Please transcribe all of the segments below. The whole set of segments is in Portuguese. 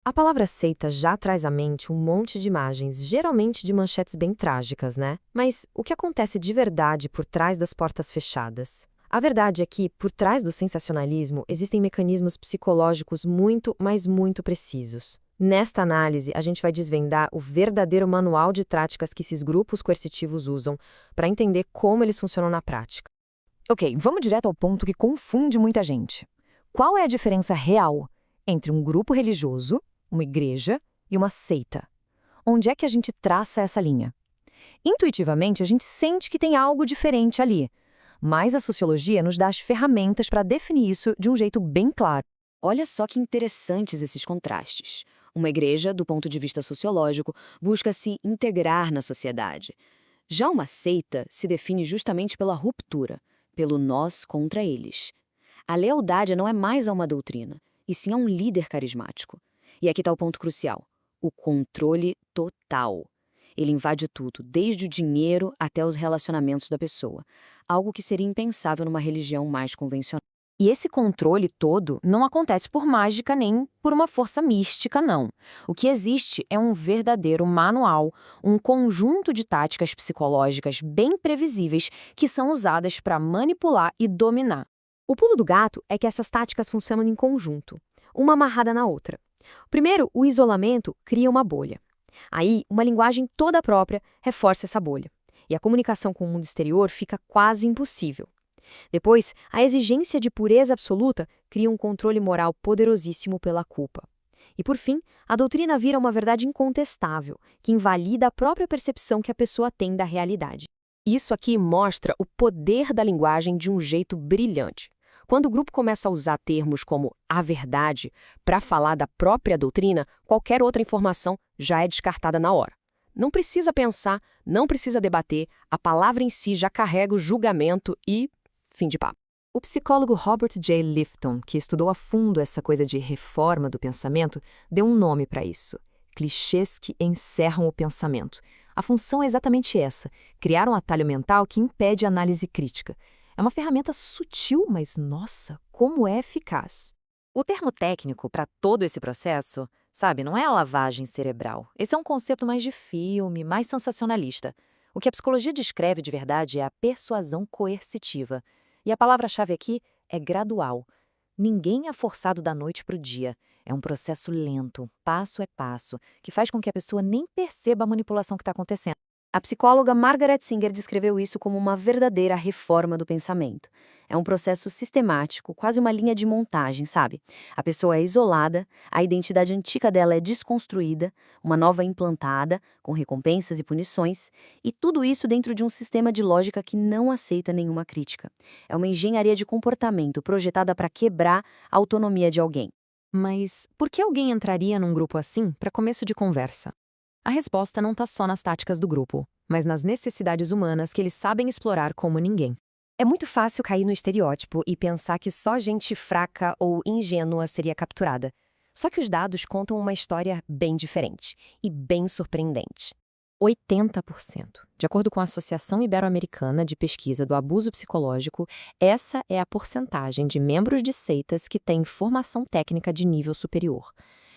A palavra seita já traz à mente um monte de imagens, geralmente de manchetes bem trágicas, né? Mas o que acontece de verdade por trás das portas fechadas? A verdade é que, por trás do sensacionalismo, existem mecanismos psicológicos muito, mas muito precisos. Nesta análise, a gente vai desvendar o verdadeiro manual de táticas que esses grupos coercitivos usam para entender como eles funcionam na prática. Ok, vamos direto ao ponto que confunde muita gente. Qual é a diferença real entre um grupo religioso, uma igreja e uma seita? Onde é que a gente traça essa linha? Intuitivamente, a gente sente que tem algo diferente ali, mas a sociologia nos dá as ferramentas para definir isso de um jeito bem claro. Olha só que interessantes esses contrastes. Uma igreja, do ponto de vista sociológico, busca se integrar na sociedade. Já uma seita se define justamente pela ruptura, pelo nós contra eles. A lealdade não é mais a uma doutrina, e sim a um líder carismático. E aqui está o ponto crucial: o controle total. Ele invade tudo, desde o dinheiro até os relacionamentos da pessoa, algo que seria impensável numa religião mais convencional. E esse controle todo não acontece por mágica nem por uma força mística, não. O que existe é um verdadeiro manual, um conjunto de táticas psicológicas bem previsíveis que são usadas para manipular e dominar. O pulo do gato é que essas táticas funcionam em conjunto, uma amarrada na outra. Primeiro, o isolamento cria uma bolha. Aí, uma linguagem toda própria reforça essa bolha. E a comunicação com o mundo exterior fica quase impossível. Depois, a exigência de pureza absoluta cria um controle moral poderosíssimo pela culpa. E por fim, a doutrina vira uma verdade incontestável, que invalida a própria percepção que a pessoa tem da realidade. Isso aqui mostra o poder da linguagem de um jeito brilhante. Quando o grupo começa a usar termos como a verdade para falar da própria doutrina, qualquer outra informação já é descartada na hora. Não precisa pensar, não precisa debater, a palavra em si já carrega o julgamento e fim de papo. O psicólogo Robert J. Lifton, que estudou a fundo essa coisa de reforma do pensamento, deu um nome para isso: clichês que encerram o pensamento. A função é exatamente essa: criar um atalho mental que impede a análise crítica. É uma ferramenta sutil, mas, nossa, como é eficaz. O termo técnico para todo esse processo, sabe, não é a lavagem cerebral. Esse é um conceito mais de filme, mais sensacionalista. O que a psicologia descreve de verdade é a persuasão coercitiva. E a palavra-chave aqui é gradual. Ninguém é forçado da noite para o dia. É um processo lento, passo a passo, que faz com que a pessoa nem perceba a manipulação que está acontecendo. A psicóloga Margaret Singer descreveu isso como uma verdadeira reforma do pensamento. É um processo sistemático, quase uma linha de montagem, sabe? A pessoa é isolada, a identidade antiga dela é desconstruída, uma nova implantada, com recompensas e punições, e tudo isso dentro de um sistema de lógica que não aceita nenhuma crítica. É uma engenharia de comportamento projetada para quebrar a autonomia de alguém. Mas por que alguém entraria num grupo assim para começo de conversa? A resposta não está só nas táticas do grupo, mas nas necessidades humanas que eles sabem explorar como ninguém. É muito fácil cair no estereótipo e pensar que só gente fraca ou ingênua seria capturada. Só que os dados contam uma história bem diferente e bem surpreendente. 80%. De acordo com a Associação Ibero-Americana de Pesquisa do Abuso Psicológico, essa é a porcentagem de membros de seitas que têm formação técnica de nível superior.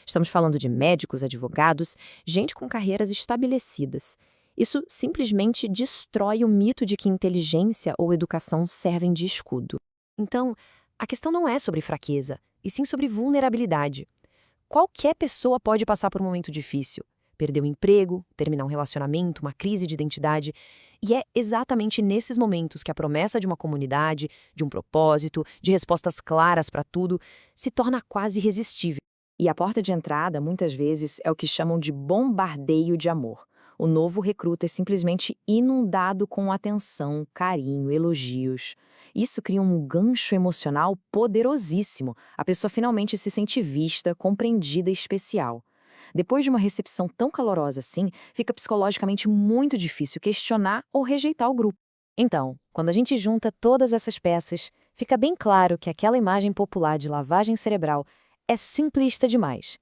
Estamos falando de médicos, advogados, gente com carreiras estabelecidas. Isso simplesmente destrói o mito de que inteligência ou educação servem de escudo. Então, a questão não é sobre fraqueza, e sim sobre vulnerabilidade. Qualquer pessoa pode passar por um momento difícil, perder o emprego, terminar um relacionamento, uma crise de identidade, e é exatamente nesses momentos que a promessa de uma comunidade, de um propósito, de respostas claras para tudo, se torna quase irresistível. E a porta de entrada, muitas vezes, é o que chamam de bombardeio de amor. O novo recruta é simplesmente inundado com atenção, carinho, elogios. Isso cria um gancho emocional poderosíssimo. A pessoa finalmente se sente vista, compreendida e especial. Depois de uma recepção tão calorosa assim, fica psicologicamente muito difícil questionar ou rejeitar o grupo. Então, quando a gente junta todas essas peças, fica bem claro que aquela imagem popular de lavagem cerebral é simplista demais.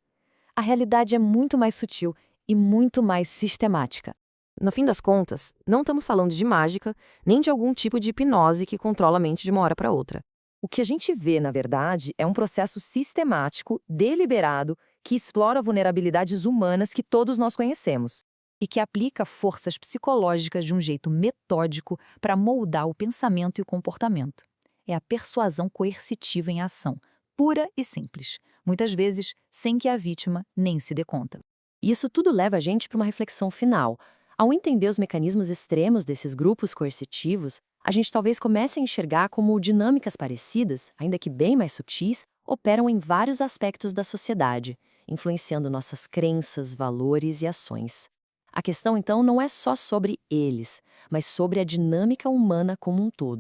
A realidade é muito mais sutil e muito mais sistemática. No fim das contas, não estamos falando de mágica, nem de algum tipo de hipnose que controla a mente de uma hora para outra. O que a gente vê, na verdade, é um processo sistemático, deliberado, que explora vulnerabilidades humanas que todos nós conhecemos e que aplica forças psicológicas de um jeito metódico para moldar o pensamento e o comportamento. É a persuasão coercitiva em ação, pura e simples, muitas vezes sem que a vítima nem se dê conta. Isso tudo leva a gente para uma reflexão final. Ao entender os mecanismos extremos desses grupos coercitivos, a gente talvez comece a enxergar como dinâmicas parecidas, ainda que bem mais sutis, operam em vários aspectos da sociedade, influenciando nossas crenças, valores e ações. A questão, então, não é só sobre eles, mas sobre a dinâmica humana como um todo.